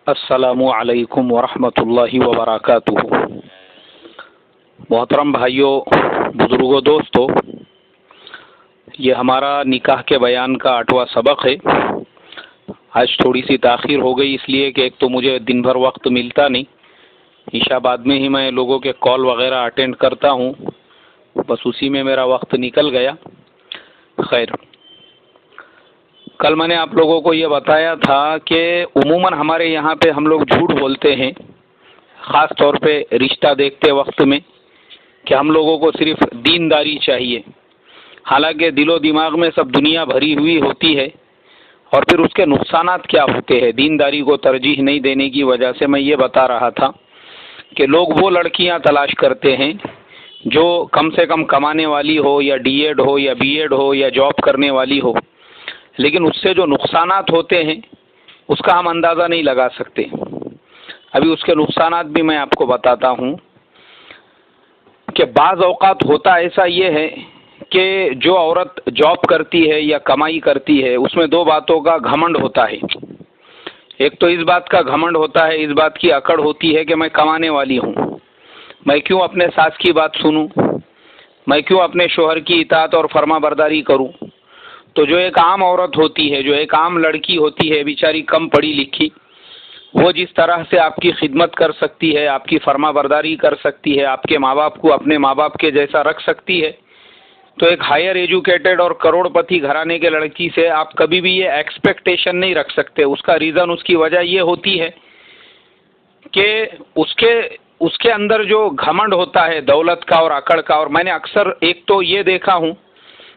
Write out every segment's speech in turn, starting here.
السلام علیکم ورحمۃ اللہ وبرکاتہ۔ محترم بھائیوں، بزرگوں، دوستوں، یہ ہمارا نکاح کے بیان کا 8واں سبق ہے۔ آج تھوڑی سی تاخیر ہو گئی، اس لیے کہ ایک تو مجھے دن بھر وقت ملتا نہیں، عشاء بعد میں ہی میں لوگوں کے کال وغیرہ اٹینڈ کرتا ہوں، بس اسی میں میرا وقت نکل گیا۔ خیر، کل میں نے آپ لوگوں کو یہ بتایا تھا کہ عموماً ہمارے یہاں پہ ہم لوگ جھوٹ بولتے ہیں، خاص طور پہ رشتہ دیکھتے وقت میں، کہ ہم لوگوں کو صرف دینداری چاہیے، حالانکہ دل و دماغ میں سب دنیا بھری ہوئی ہوتی ہے، اور پھر اس کے نقصانات کیا ہوتے ہیں دینداری کو ترجیح نہیں دینے کی وجہ سے۔ میں یہ بتا رہا تھا کہ لوگ وہ لڑکیاں تلاش کرتے ہیں جو کم سے کم کمانے والی ہو، یا ڈی ایڈ ہو، یا بی ایڈ ہو، یا جاب کرنے والی ہو، لیکن اس سے جو نقصانات ہوتے ہیں اس کا ہم اندازہ نہیں لگا سکتے۔ ابھی اس کے نقصانات بھی میں آپ کو بتاتا ہوں کہ بعض اوقات ہوتا ایسا یہ ہے کہ جو عورت جاب کرتی ہے یا کمائی کرتی ہے، اس میں دو باتوں کا گھمنڈ ہوتا ہے۔ ایک تو اس بات کا گھمنڈ ہوتا ہے، اس بات کی اکڑ ہوتی ہے کہ میں کمانے والی ہوں، میں کیوں اپنے ساس کی بات سنوں، میں کیوں اپنے شوہر کی اطاعت اور فرما برداری کروں۔ تو جو ایک عام عورت ہوتی ہے، جو ایک عام لڑکی ہوتی ہے، بیچاری کم پڑھی لکھی، وہ جس طرح سے آپ کی خدمت کر سکتی ہے، آپ کی فرما برداری کر سکتی ہے، آپ کے ماں باپ کو اپنے ماں باپ کے جیسا رکھ سکتی ہے، تو ایک ہائر ایجوکیٹڈ اور کروڑ پتی گھرانے کے لڑکی سے آپ کبھی بھی یہ ایکسپیکٹیشن نہیں رکھ سکتے۔ اس کا ریزن، اس کی وجہ یہ ہوتی ہے کہ اس کے اندر جو گھمنڈ ہوتا ہے دولت کا اور اکڑ کا۔ اور میں نے اکثر ایک تو یہ دیکھا ہوں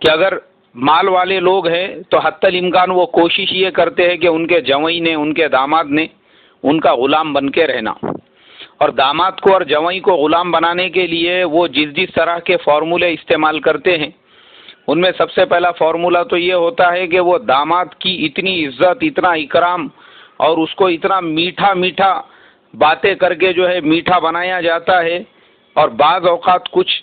کہ اگر مال والے لوگ ہیں تو حتی الامکان وہ کوشش یہ کرتے ہیں کہ ان کے جوئی نے، ان کے داماد نے ان کا غلام بن کے رہنا، اور داماد کو اور جوئی کو غلام بنانے کے لیے وہ جس طرح کے فارمولے استعمال کرتے ہیں، ان میں سب سے پہلا فارمولہ تو یہ ہوتا ہے کہ وہ داماد کی اتنی عزت، اتنا اکرام، اور اس کو اتنا میٹھا میٹھا باتیں کر کے جو ہے میٹھا بنایا جاتا ہے۔ اور بعض اوقات کچھ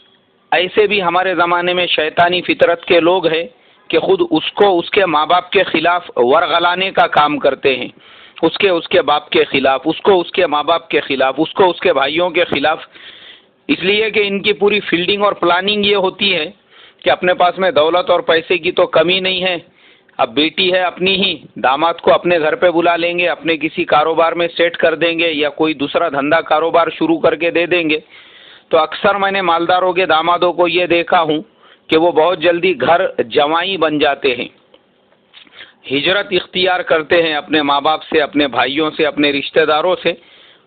ایسے بھی ہمارے زمانے میں شیطانی فطرت کے لوگ ہیں کہ خود اس کو اس کے ماں باپ کے خلاف ورغلانے کا کام کرتے ہیں، اس کے باپ کے خلاف، اس کو اس کے ماں باپ کے خلاف، اس کو اس کے بھائیوں کے خلاف، اس لیے کہ ان کی پوری فیلڈنگ اور پلاننگ یہ ہوتی ہے کہ اپنے پاس میں دولت اور پیسے کی تو کمی نہیں ہے، اب بیٹی ہے اپنی ہی، داماد کو اپنے گھر پہ بلا لیں گے، اپنے کسی کاروبار میں سیٹ کر دیں گے، یا کوئی دوسرا دھندا کاروبار شروع کر کے دے دیں گے۔ تو اکثر میں نے مالداروں کے دامادوں کو یہ دیکھا ہوں کہ وہ بہت جلدی گھر جوائی بن جاتے ہیں، ہجرت اختیار کرتے ہیں اپنے ماں باپ سے، اپنے بھائیوں سے، اپنے رشتہ داروں سے،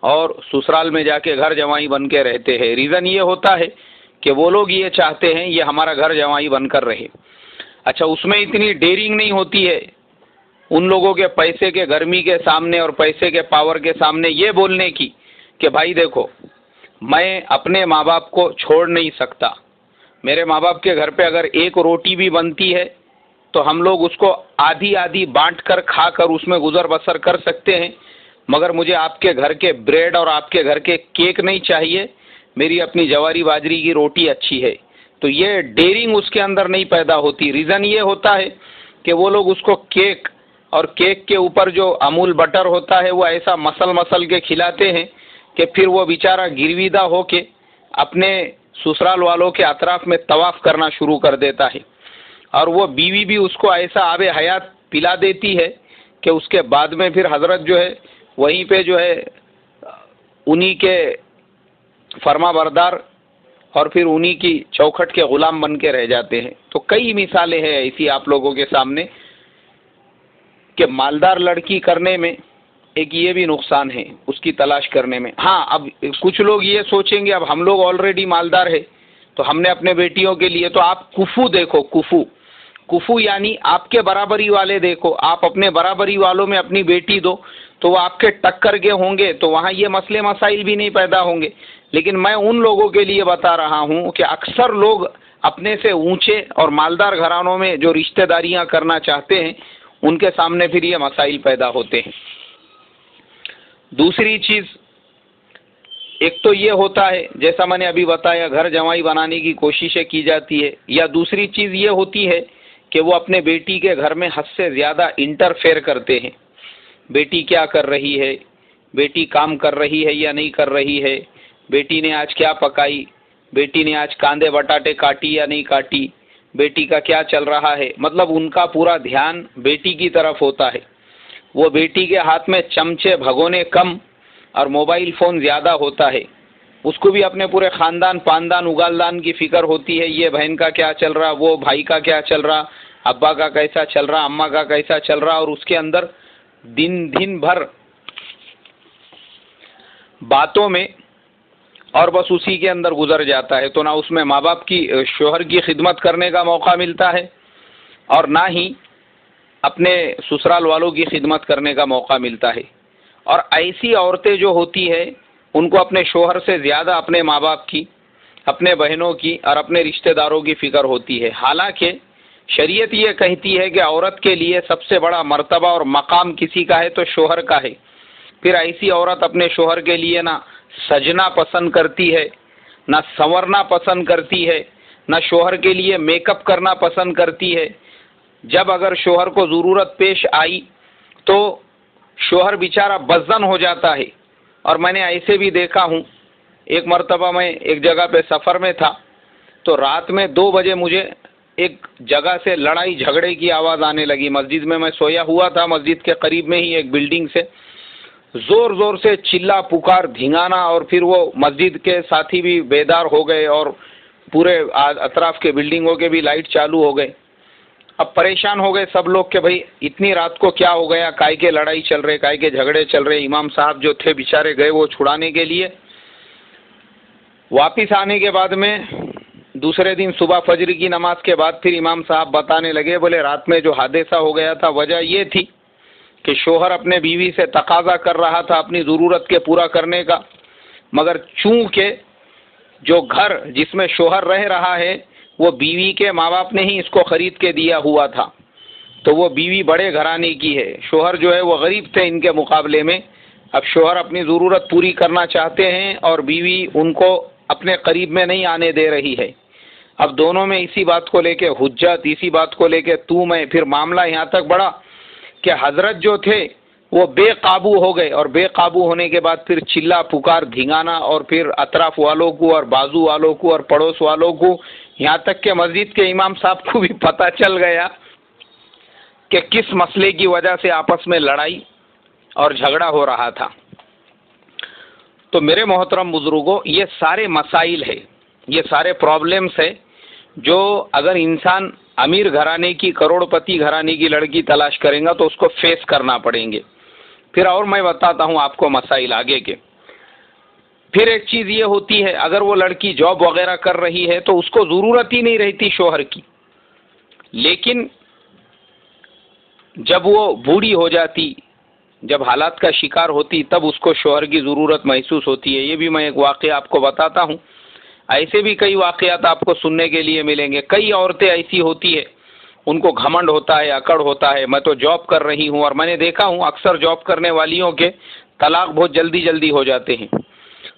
اور سسرال میں جا کے گھر جوائی بن کے رہتے ہیں۔ ریزن یہ ہوتا ہے کہ وہ لوگ یہ چاہتے ہیں یہ ہمارا گھر جوائی بن کر رہے۔ اچھا، اس میں اتنی ڈیرنگ نہیں ہوتی ہے ان لوگوں کے پیسے کے گرمی کے سامنے اور پیسے کے پاور کے سامنے یہ بولنے کی کہ بھائی دیکھو، میں اپنے ماں باپ کو چھوڑ نہیں سکتا، میرے ماں باپ کے گھر پہ اگر ایک روٹی بھی بنتی ہے تو ہم لوگ اس کو آدھی آدھی بانٹ کر کھا کر اس میں گزر بسر کر سکتے ہیں، مگر مجھے آپ کے گھر کے بریڈ اور آپ کے گھر کے کیک نہیں چاہیے، میری اپنی جواری باجری کی روٹی اچھی ہے۔ تو یہ ڈیرنگ اس کے اندر نہیں پیدا ہوتی۔ ریزن یہ ہوتا ہے کہ وہ لوگ اس کو کیک، اور کیک کے اوپر جو امول بٹر ہوتا ہے وہ ایسا مسل کے کھلاتے ہیں کہ پھر وہ بیچارہ گرویدہ ہو کے اپنے سسرال والوں کے اطراف میں طواف کرنا شروع کر دیتا ہے، اور وہ بیوی بھی اس کو ایسا آب حیات پلا دیتی ہے کہ اس کے بعد میں پھر حضرت جو ہے وہیں پہ جو ہے انہی کے فرما بردار اور پھر انہی کی چوکھٹ کے غلام بن کے رہ جاتے ہیں۔ تو کئی مثالیں ہیں ایسی آپ لوگوں کے سامنے کہ مالدار لڑکی کرنے میں ایک یہ بھی نقصان ہے اس کی تلاش کرنے میں۔ ہاں، اب کچھ لوگ یہ سوچیں گے اب ہم لوگ آلریڈی مالدار ہے تو ہم نے اپنے بیٹیوں کے لیے، تو آپ کفو دیکھو، کفو یعنی آپ کے برابری والے دیکھو، آپ اپنے برابری والوں میں اپنی بیٹی دو تو وہ آپ کے ٹکر کے ہوں گے، تو وہاں یہ مسئلے مسائل بھی نہیں پیدا ہوں گے۔ لیکن میں ان لوگوں کے لیے بتا رہا ہوں کہ اکثر لوگ اپنے سے اونچے اور مالدار گھرانوں میں جو رشتہ داریاں کرنا چاہتے ہیں ان کے سامنے پھر یہ مسائل پیدا ہوتے ہیں۔ دوسری چیز ایک تو یہ ہوتا ہے جیسا میں نے ابھی بتایا، گھر جوائی بنانے کی کوششیں کی جاتی ہے، یا دوسری چیز یہ ہوتی ہے کہ وہ اپنے بیٹی کے گھر میں حد سے زیادہ انٹرفیئر کرتے ہیں، بیٹی کیا کر رہی ہے، بیٹی کام کر رہی ہے یا نہیں کر رہی ہے، بیٹی نے آج کیا پکائی، بیٹی نے آج کاندے بٹاٹے کاٹی یا نہیں کاٹی، بیٹی کا کیا چل رہا ہے، مطلب ان کا پورا دھیان بیٹی کی طرف ہوتا ہے. وہ بیٹی کے ہاتھ میں چمچے بھگونے کم اور موبائل فون زیادہ ہوتا ہے. اس کو بھی اپنے پورے خاندان پاندان اگالدان کی فکر ہوتی ہے، یہ بہن کا کیا چل رہا، وہ بھائی کا کیا چل رہا، ابا کا کیسا چل رہا، اماں کا کیسا چل رہا، اور اس کے اندر دن بھر باتوں میں اور بس اسی کے اندر گزر جاتا ہے. تو نہ اس میں ماں باپ کی شوہر کی خدمت کرنے کا موقع ملتا ہے اور نہ ہی اپنے سسرال والوں کی خدمت کرنے کا موقع ملتا ہے. اور ایسی عورتیں جو ہوتی ہے ان کو اپنے شوہر سے زیادہ اپنے ماں باپ کی، اپنے بہنوں کی اور اپنے رشتہ داروں کی فکر ہوتی ہے. حالانکہ شریعت یہ کہتی ہے کہ عورت کے لیے سب سے بڑا مرتبہ اور مقام کسی کا ہے تو شوہر کا ہے. پھر ایسی عورت اپنے شوہر کے لیے نہ سجنا پسند کرتی ہے، نہ سنورنا پسند کرتی ہے، نہ شوہر کے لیے میک اپ کرنا پسند کرتی ہے. جب اگر شوہر کو ضرورت پیش آئی تو شوہر بیچارہ بزن ہو جاتا ہے. اور میں نے ایسے بھی دیکھا ہوں، ایک مرتبہ میں ایک جگہ پہ سفر میں تھا تو رات میں 2 بجے مجھے ایک جگہ سے لڑائی جھگڑے کی آواز آنے لگی. مسجد میں سویا ہوا تھا، مسجد کے قریب میں ہی ایک بلڈنگ سے زور زور سے چلا پکار دھینگانا، اور پھر وہ مسجد کے ساتھی بھی بیدار ہو گئے اور پورے اطراف کے بلڈنگوں کے بھی لائٹ چالو ہو گئے. اب پریشان ہو گئے سب لوگ کہ بھئی اتنی رات کو کیا ہو گیا، کائے کے لڑائی چل رہے، کائے کے جھگڑے چل رہے. امام صاحب جو تھے بیچارے گئے وہ چھڑانے کے لیے. واپس آنے کے بعد میں دوسرے دن صبح فجر کی نماز کے بعد پھر امام صاحب بتانے لگے، بولے رات میں جو حادثہ ہو گیا تھا وجہ یہ تھی کہ شوہر اپنے بیوی سے تقاضا کر رہا تھا اپنی ضرورت کے پورا کرنے کا، مگر چونکہ جو گھر جس میں شوہر رہ رہا ہے وہ بیوی کے ماں باپ نے ہی اس کو خرید کے دیا ہوا تھا، تو وہ بیوی بڑے گھرانے کی ہے، شوہر جو ہے وہ غریب تھے ان کے مقابلے میں. اب شوہر اپنی ضرورت پوری کرنا چاہتے ہیں اور بیوی ان کو اپنے قریب میں نہیں آنے دے رہی ہے. اب دونوں میں اسی بات کو لے کے حجت، اسی بات کو لے کے تو میں، پھر معاملہ یہاں تک بڑھا کہ حضرت جو تھے وہ بے قابو ہو گئے، اور بے قابو ہونے کے بعد پھر چلا پکار دھینگانا، اور پھر اطراف والوں کو اور بازو والوں کو اور پڑوس والوں کو، یہاں تک کہ مسجد کے امام صاحب کو بھی پتہ چل گیا کہ کس مسئلے کی وجہ سے آپس میں لڑائی اور جھگڑا ہو رہا تھا. تو میرے محترم بزرگوں، یہ سارے مسائل ہیں، یہ سارے پرابلمس ہیں جو اگر انسان امیر گھرانے کی، کروڑ پتی گھرانے کی لڑکی تلاش کریں گا تو اس کو فیس کرنا پڑیں گے. پھر اور میں بتاتا ہوں آپ کو مسائل آگے کے. پھر ایک چیز یہ ہوتی ہے، اگر وہ لڑکی جاب وغیرہ کر رہی ہے تو اس کو ضرورت ہی نہیں رہتی شوہر کی، لیکن جب وہ بوڑھی ہو جاتی، جب حالات کا شکار ہوتی، تب اس کو شوہر کی ضرورت محسوس ہوتی ہے. یہ بھی میں ایک واقعہ آپ کو بتاتا ہوں. ایسے بھی کئی واقعات آپ کو سننے کے لیے ملیں گے. کئی عورتیں ایسی ہوتی ہے، ان کو گھمنڈ ہوتا ہے، اکڑ ہوتا ہے، میں تو جاب کر رہی ہوں. اور میں نے دیکھا ہوں اکثر جاب کرنے والیوں کے طلاق بہت جلدی ہو جاتے ہیں.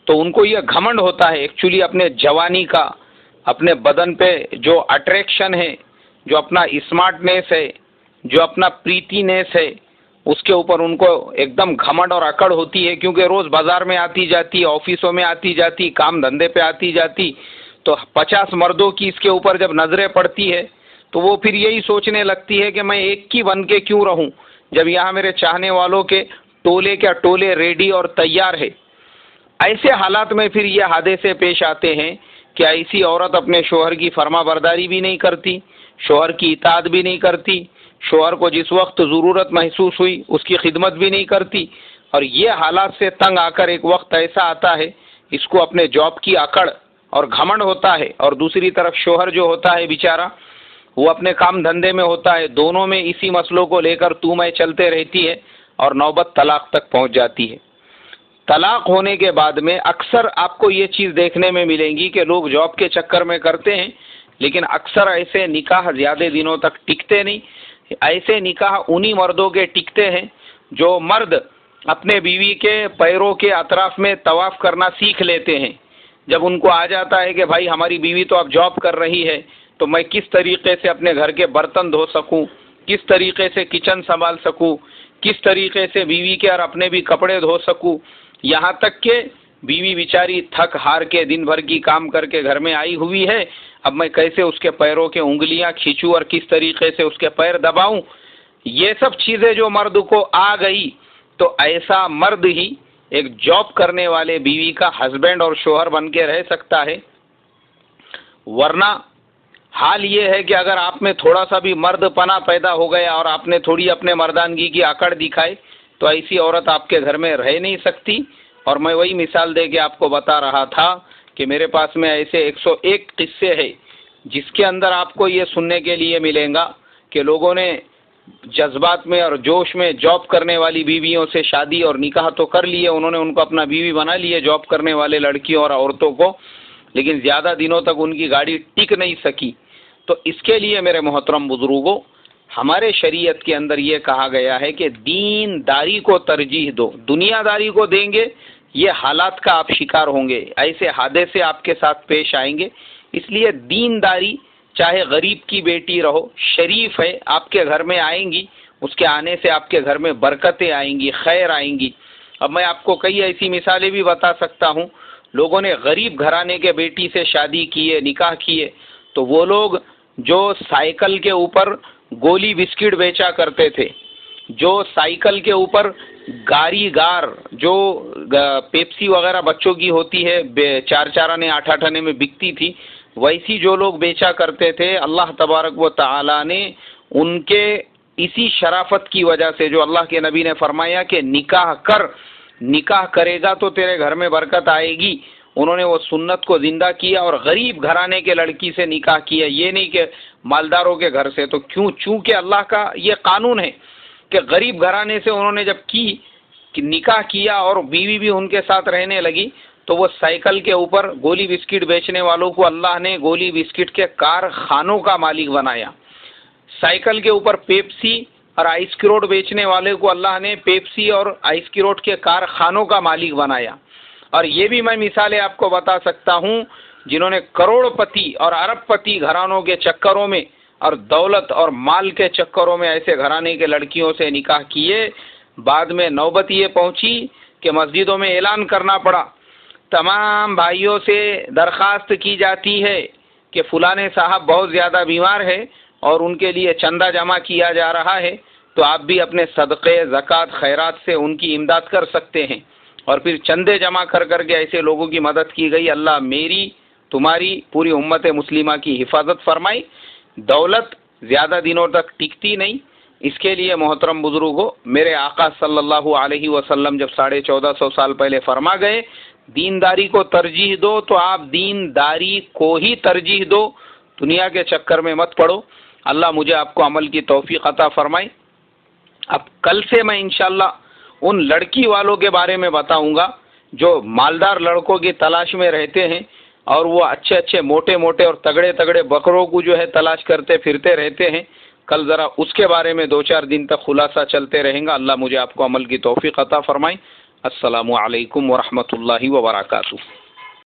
تو ان کو یہ گھمنڈ ہوتا ہے ایکچولی اپنے جوانی کا، اپنے بدن پہ جو اٹریکشن ہے، جو اپنا اسمارٹنیس ہے، جو اپنا پریٹینیس ہے، اس کے اوپر ان کو ایک دم گھمنڈ اور اکڑ ہوتی ہے. کیونکہ روز بازار میں آتی جاتی، آفسوں میں آتی جاتی، کام دھندے پہ آتی جاتی، تو 50 مردوں کی اس کے اوپر جب نظریں پڑتی ہے تو وہ پھر یہی سوچنے لگتی ہے کہ میں ایک کی بن کے کیوں رہوں جب یہاں میرے چاہنے والوں کے ٹولے کیا ٹولے ریڈی اور تیار ہے. ایسے حالات میں پھر یہ حادثے پیش آتے ہیں کہ ایسی عورت اپنے شوہر کی فرما برداری بھی نہیں کرتی، شوہر کی اطاعت بھی نہیں کرتی، شوہر کو جس وقت ضرورت محسوس ہوئی اس کی خدمت بھی نہیں کرتی. اور یہ حالات سے تنگ آ کر ایک وقت ایسا آتا ہے، اس کو اپنے جاب کی اکڑ اور گھمنڈ ہوتا ہے، اور دوسری طرف شوہر جو ہوتا ہے بیچارہ وہ اپنے کام دھندے میں ہوتا ہے. دونوں میں اسی مسئلوں کو لے کر تو میں چلتے رہتی ہے اور نوبت طلاق تک پہنچ جاتی ہے. طلاق ہونے کے بعد میں اکثر آپ کو یہ چیز دیکھنے میں ملیں گی کہ لوگ جاب کے چکر میں کرتے ہیں، لیکن اکثر ایسے نکاح زیادہ دنوں تک ٹکتے نہیں. ایسے نکاح انہی مردوں کے ٹکتے ہیں جو مرد اپنے بیوی کے پیروں کے اطراف میں طواف کرنا سیکھ لیتے ہیں. جب ان کو آ جاتا ہے کہ بھائی ہماری بیوی تو اب جاب کر رہی ہے تو میں کس طریقے سے اپنے گھر کے برتن دھو سکوں، کس طریقے سے کچن سنبھال سکوں، کس طریقے سے بیوی کے اور اپنے بھی کپڑے دھو سکوں، یہاں تک کہ بیوی بیچاری تھک ہار کے دن بھر کی کام کر کے گھر میں آئی ہوئی ہے، اب میں کیسے اس کے پیروں کے انگلیاں کھینچوں اور کس طریقے سے اس کے پیر دباؤں، یہ سب چیزیں جو مرد کو آ گئی تو ایسا مرد ہی ایک جاب کرنے والے بیوی کا ہسبینڈ اور شوہر بن کے رہ سکتا ہے۔ ورنہ حال یہ ہے کہ اگر آپ میں تھوڑا سا بھی مرد پنا پیدا ہو گیا اور آپ نے تھوڑی اپنے مردانگی کی اکڑ دکھائی تو ایسی عورت آپ کے گھر میں رہ نہیں سکتی۔ اور میں وہی مثال دے کے آپ کو بتا رہا تھا کہ میرے پاس میں ایسے 101 قصے ہیں جس کے اندر آپ کو یہ سننے کے لیے ملیں گا کہ لوگوں نے جذبات میں اور جوش میں جاب کرنے والی بیویوں سے شادی اور نکاح تو کر لیے، انہوں نے ان کو اپنا بیوی بنا لیے جاب کرنے والے لڑکیوں اور عورتوں کو، لیکن زیادہ دنوں تک ان کی گاڑی ٹک نہیں سکی۔ تو اس کے لیے میرے محترم بزرگوں، ہمارے شریعت کے اندر یہ کہا گیا ہے کہ دین داری کو ترجیح دو، دنیا داری کو دیں گے یہ حالات کا آپ شکار ہوں گے، ایسے حادثے آپ کے ساتھ پیش آئیں گے، اس لیے دین داری چاہے غریب کی بیٹی رہو، شریف ہے، آپ کے گھر میں آئیں گی، اس کے آنے سے آپ کے گھر میں برکتیں آئیں گی، خیر آئیں گی۔ اب میں آپ کو کئی ایسی مثالیں بھی بتا سکتا ہوں، لوگوں نے غریب گھرانے کے بیٹی سے شادی کیے، نکاح کیے، تو وہ لوگ جو سائیکل کے اوپر گولی بسکٹ بیچا کرتے تھے، جو سائیکل کے اوپر گاری گار جو پیپسی وغیرہ بچوں کی ہوتی ہے 4 آنے 8 آنے میں بکتی تھی، ویسی جو لوگ بیچا کرتے تھے، اللہ تبارک و تعالی نے ان کے اسی شرافت کی وجہ سے، جو اللہ کے نبی نے فرمایا کہ نکاح کرے گا تو تیرے گھر میں برکت آئے گی، انہوں نے وہ سنت کو زندہ کیا اور غریب گھرانے کے لڑکی سے نکاح کیا، یہ نہیں کہ مالداروں کے گھر سے۔ تو چونکہ اللہ کا یہ قانون ہے کہ غریب گھرانے سے انہوں نے جب نکاح کیا اور بیوی بھی ان کے ساتھ رہنے لگی، تو وہ سائیکل کے اوپر گولی بسکٹ بیچنے والوں کو اللہ نے گولی بسکٹ کے کارخانوں کا مالک بنایا، سائیکل کے اوپر پیپسی اور آئس کروٹ بیچنے والے کو اللہ نے پیپسی اور آئس کروٹ کے کارخانوں کا مالک بنایا۔ اور یہ بھی میں مثالیں آپ کو بتا سکتا ہوں جنہوں نے کروڑ پتی اور ارب پتی گھرانوں کے چکروں میں اور دولت اور مال کے چکروں میں ایسے گھرانے کے لڑکیوں سے نکاح کیے، بعد میں نوبت یہ پہنچی کہ مسجدوں میں اعلان کرنا پڑا، تمام بھائیوں سے درخواست کی جاتی ہے کہ فلانے صاحب بہت زیادہ بیمار ہے اور ان کے لیے چندہ جمع کیا جا رہا ہے، تو آپ بھی اپنے صدقے، زکوٰۃ، خیرات سے ان کی امداد کر سکتے ہیں۔ اور پھر چندے جمع کر کے ایسے لوگوں کی مدد کی گئی۔ اللہ میری تمہاری پوری امت مسلمہ کی حفاظت فرمائی۔ دولت زیادہ دنوں تک ٹکتی نہیں، اس کے لیے محترم بزرگوں، میرے آقا صلی اللہ علیہ وسلم جب 1450 سال پہلے فرما گئے دینداری کو ترجیح دو، تو آپ دینداری کو ہی ترجیح دو، دنیا کے چکر میں مت پڑو۔ اللہ مجھے آپ کو عمل کی توفیق عطا فرمائے۔ اب کل سے میں انشاءاللہ ان لڑکی والوں کے بارے میں بتاؤں گا جو مالدار لڑکوں کی تلاش میں رہتے ہیں اور وہ اچھے موٹے اور تگڑے بکروں کو جو ہے تلاش کرتے پھرتے رہتے ہیں۔ کل ذرا اس کے بارے میں 2-4 دن تک خلاصہ چلتے رہیں گا۔ اللہ مجھے آپ کو عمل کی توفیق عطا فرمائے۔ السلام علیکم ورحمۃ اللہ وبرکاتہ۔